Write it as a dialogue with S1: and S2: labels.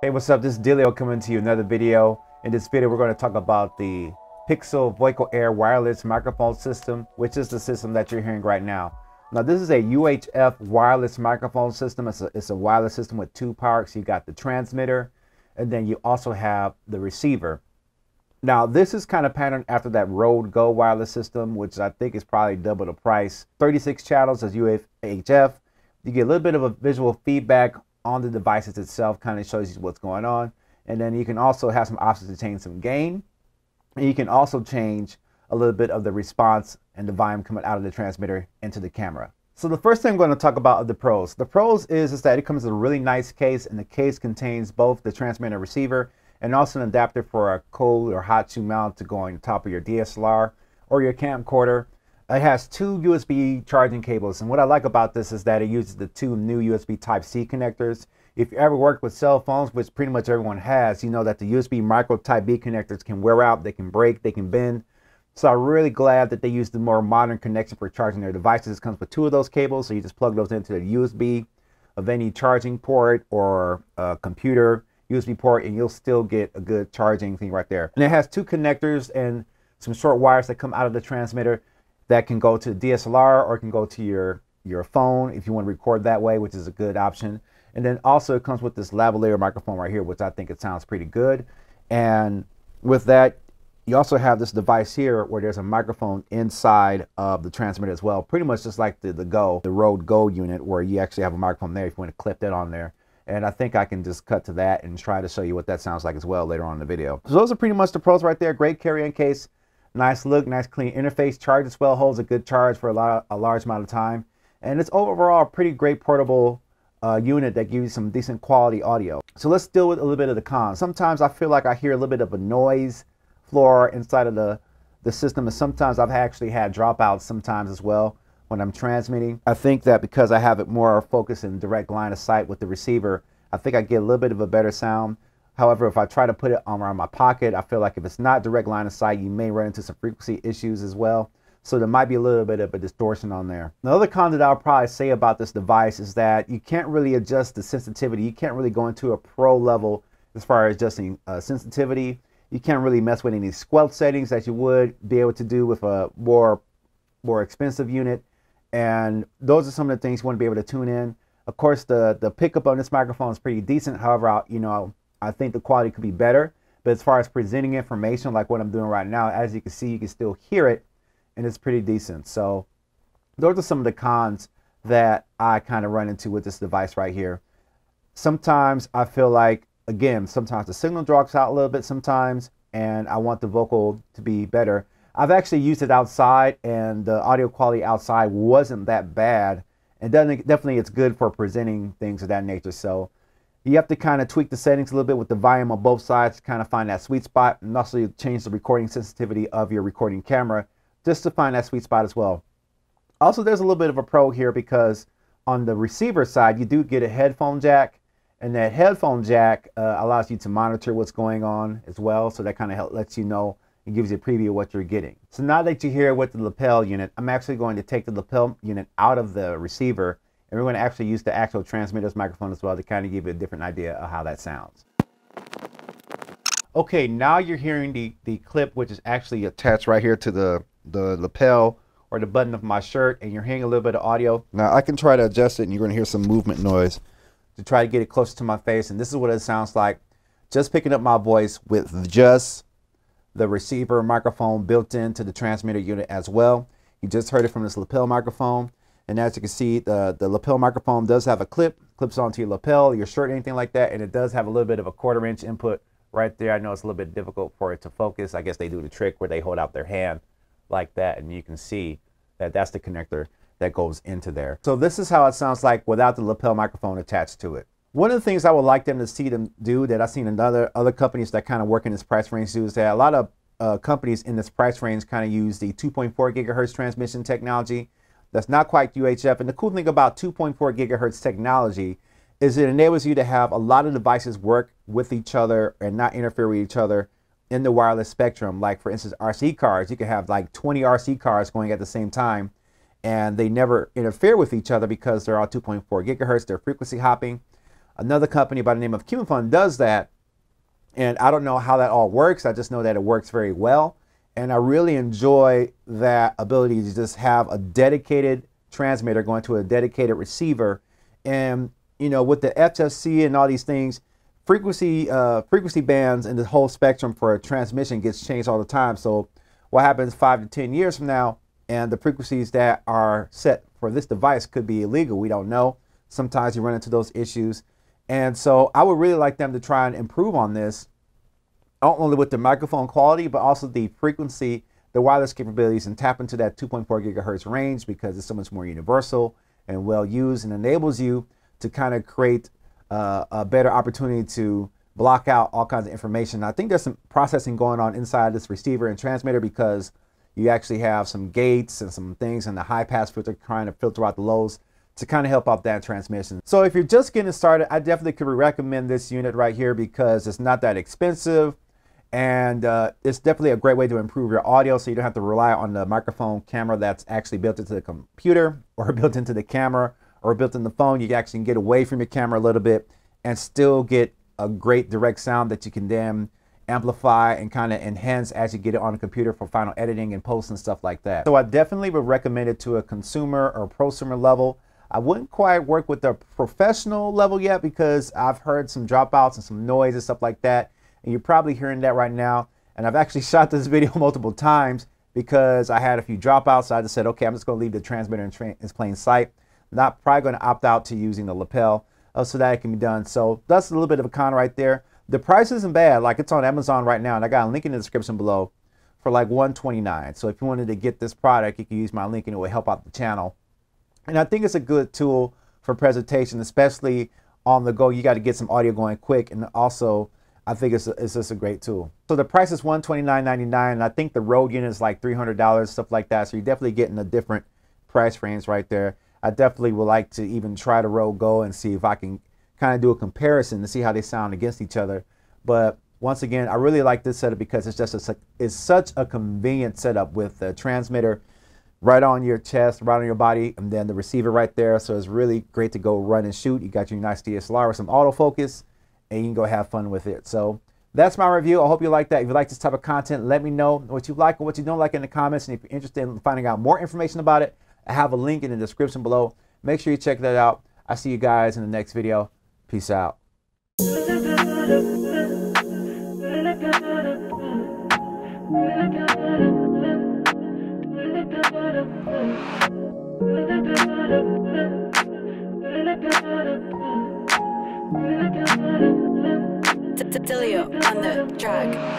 S1: Hey, what's up? This is Dillio coming to you another video. In this video, we're going to talk about the Pixel Voico Air wireless microphone system, which is the system that you're hearing right now. Now, this is a UHF wireless microphone system. It's a wireless system with two parts. You got the transmitter, and then you also have the receiver. Now, this is kind of patterned after that Rode Go wireless system, which I think is probably double the price. 36 channels as UHF. You get a little bit of a visual feedback on the devices itself, kind of shows you what's going on. And then you can also have some options to change some gain. And you can also change a little bit of the response and the volume coming out of the transmitter into the camera. So the first thing I'm going to talk about are the pros. The pros is that it comes with a really nice case, and the case contains both the transmitter and receiver and also an adapter for a cold or hot shoe mount to go on top of your DSLR or your camcorder. It has two USB charging cables, and what I like about this is that it uses the two new USB Type-C connectors. If you ever worked with cell phones, which pretty much everyone has, you know that the USB micro Type-B connectors can wear out, they can break, they can bend. So I'm really glad that they use the more modern connection for charging their devices. It comes with two of those cables, so you just plug those into the USB of any charging port or computer USB port, and you'll still get a good charging thing right there. And it has two connectors and some short wires that come out of the transmitter that can go to the DSLR or it can go to your phone if you want to record that way, which is a good option. And then also it comes with this lavalier microphone right here, which I think it sounds pretty good. And with that, you also have this device here where there's a microphone inside of the transmitter as well, pretty much just like the Rode Go unit, where you actually have a microphone there if you want to clip that on there. And I think I can just cut to that and try to show you what that sounds like as well later on in the video. So those are pretty much the pros right there. Great carry-in case. Nice look, nice clean interface. Charges well, holds a good charge for a large amount of time. And it's overall a pretty great portable unit that gives you some decent quality audio. So let's deal with a little bit of the cons. Sometimes I feel like I hear a little bit of a noise floor inside of the system, and sometimes I've actually had dropouts sometimes as well when I'm transmitting. I think that because I have it more focused in direct line of sight with the receiver, I think I get a little bit of a better sound. However, if I try to put it around my pocket, I feel like if it's not direct line of sight, you may run into some frequency issues as well. So there might be a little bit of a distortion on there. The other con that I'll probably say about this device is that you can't really adjust the sensitivity. You can't really go into a pro level as far as adjusting sensitivity. You can't really mess with any squelch settings that you would be able to do with a more expensive unit. And those are some of the things you want to be able to tune in. Of course, the pickup on this microphone is pretty decent. However, I think the quality could be better. But as far as presenting information like what I'm doing right now, as you can see, you can still hear it, and it's pretty decent. So those are some of the cons that I kind of run into with this device right here. Sometimes I feel like, again, sometimes the signal drops out a little bit sometimes, and I want the vocal to be better. I've actually used it outside, and the audio quality outside wasn't that bad. And definitely it's good for presenting things of that nature. So you have to kind of tweak the settings a little bit with the volume on both sides to kind of find that sweet spot, and also change the recording sensitivity of your recording camera just to find that sweet spot as well. Also, there's a little bit of a pro here because on the receiver side, you do get a headphone jack, and that headphone jack allows you to monitor what's going on as well. So that kind of lets you know and gives you a preview of what you're getting. So now that you're here with the lapel unit, I'm actually going to take the lapel unit out of the receiver, and we're going to actually use the actual transmitter's microphone as well to kind of give you a different idea of how that sounds. Okay, now you're hearing the clip, which is actually attached right here to the lapel or the button of my shirt, and you're hearing a little bit of audio. Now I can try to adjust it, and you're going to hear some movement noise to try to get it closer to my face. And this is what it sounds like, just picking up my voice with just the receiver microphone built into the transmitter unit as well. You just heard it from this lapel microphone. And as you can see, the lapel microphone does have a clips onto your lapel, your shirt, anything like that. And it does have a little bit of a 1/4 inch input right there. I know it's a little bit difficult for it to focus. I guess they do the trick where they hold out their hand like that, and you can see that that's the connector that goes into there. So this is how it sounds like without the lapel microphone attached to it. One of the things I would like them to see them do that I've seen in other companies that kind of work in this price range do is that a lot of companies in this price range kind of use the 2.4 gigahertz transmission technology. That's not quite UHF. And the cool thing about 2.4 gigahertz technology is it enables you to have a lot of devices work with each other and not interfere with each other in the wireless spectrum. Like for instance, RC cards, you can have like 20 RC cards going at the same time, and they never interfere with each other because they're all 2.4 gigahertz. They're frequency hopping. Another company by the name of Fun does that. And I don't know how that all works. I just know that it works very well. And I really enjoy that ability to just have a dedicated transmitter going to a dedicated receiver. And, you know, with the FFC and all these things, frequency bands and the whole spectrum for a transmission gets changed all the time. So what happens 5 to 10 years from now, and the frequencies that are set for this device could be illegal. We don't know. Sometimes you run into those issues. And so I would really like them to try and improve on this, not only with the microphone quality, but also the frequency, the wireless capabilities, and tap into that 2.4 gigahertz range, because it's so much more universal and well used, and enables you to kind of create a better opportunity to block out all kinds of information. I think there's some processing going on inside this receiver and transmitter, because you actually have some gates and some things in the high pass filter trying to filter out the lows to kind of help out that transmission. So if you're just getting started, I definitely could recommend this unit right here, because it's not that expensive, and it's definitely a great way to improve your audio, so you don't have to rely on the microphone camera that's actually built into the computer or built into the camera or built in the phone. You actually can get away from your camera a little bit and still get a great direct sound that you can then amplify and kind of enhance as you get it on the computer for final editing and post and stuff like that. So I definitely would recommend it to a consumer or prosumer level. I wouldn't quite work with the professional level yet, because I've heard some dropouts and some noise and stuff like that. And you're probably hearing that right now. And I've actually shot this video multiple times because I had a few dropouts. So I just said, okay, I'm just going to leave the transmitter in plain sight. Not probably going to opt out to using the lapel so that it can be done. So that's a little bit of a con right there. The price isn't bad. Like, it's on Amazon right now, and I got a link in the description below for like $129. So if you wanted to get this product, you can use my link and it will help out the channel. And I think it's a good tool for presentation, especially on the go. You got to get some audio going quick, and also I think it's just a great tool. So the price is $129.99, and I think the Rode unit is like $300, stuff like that. So you're definitely getting a different price range right there. I definitely would like to even try the Rode Go and see if I can kind of do a comparison to see how they sound against each other. But once again, I really like this setup because it's just it's such a convenient setup with the transmitter right on your chest, right on your body, and then the receiver right there. So it's really great to go run and shoot. You got your nice DSLR with some autofocus, and you can go have fun with it. So that's my review. I hope you like that. If you like this type of content, let me know what you like or what you don't like in the comments. And if you're interested in finding out more information about it, I have a link in the description below. Make sure you check that out. I'll see you guys in the next video. Peace out.
S2: Dillio on the track.